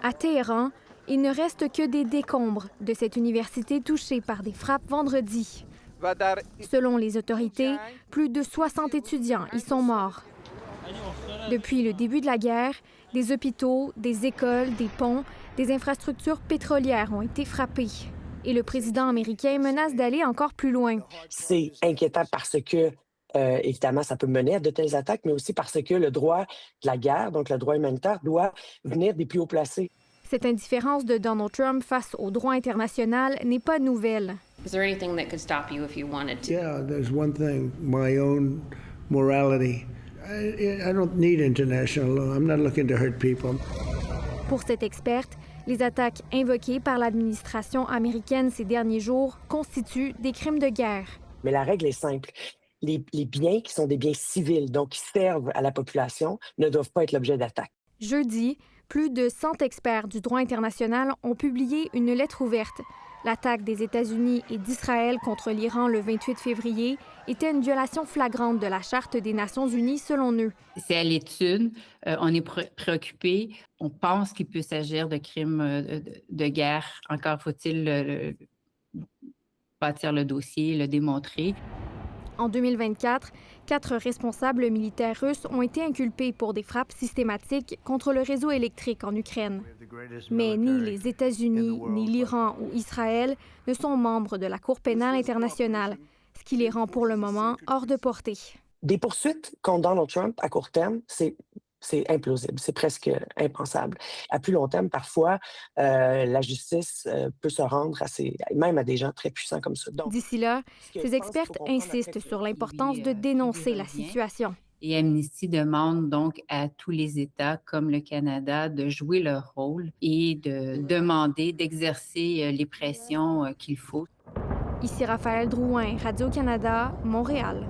À Téhéran, il ne reste que des décombres de cette université touchée par des frappes vendredi. Selon les autorités, plus de 60 étudiants y sont morts. Depuis le début de la guerre, des hôpitaux, des écoles, des ponts, des infrastructures pétrolières ont été frappés. Et le président américain menace d'aller encore plus loin. C'est inquiétant parce que, évidemment, ça peut mener à de telles attaques, mais aussi parce que le droit de la guerre, donc le droit humanitaire, doit venir des plus hauts placés. Cette indifférence de Donald Trump face au droit international n'est pas nouvelle. Is there anything that could stop you if you wanted to? Yeah, there's one thing, my own morality. I don't need international law. I'm not looking to hurt people. Pour cette experte, les attaques invoquées par l'administration américaine ces derniers jours constituent des crimes de guerre. Mais la règle est simple. Les biens qui sont des biens civils, donc qui servent à la population, ne doivent pas être l'objet d'attaques. Jeudi, plus de 100 experts du droit international ont publié une lettre ouverte. L'attaque des États-Unis et d'Israël contre l'Iran le 28 février était une violation flagrante de la Charte des Nations unies, selon eux. C'est à l'étude, on est préoccupé, on pense qu'il peut s'agir de crimes de guerre. Encore faut-il bâtir le dossier, le démontrer. En 2024, 4 responsables militaires russes ont été inculpés pour des frappes systématiques contre le réseau électrique en Ukraine. Mais ni les États-Unis, ni l'Iran ou Israël ne sont membres de la Cour pénale internationale, ce qui les rend pour le moment hors de portée. Des poursuites contre Donald Trump à court terme, c'est implausible, c'est presque impensable. À plus long terme, parfois, la justice peut se rendre même à des gens très puissants comme ça. D'ici là, ces expertes insistent sur l'importance de dénoncer la situation. Et Amnesty demande donc à tous les États, comme le Canada, de jouer leur rôle et de demander, d'exercer les pressions qu'il faut. Ici Raphaël Drouin, Radio-Canada, Montréal.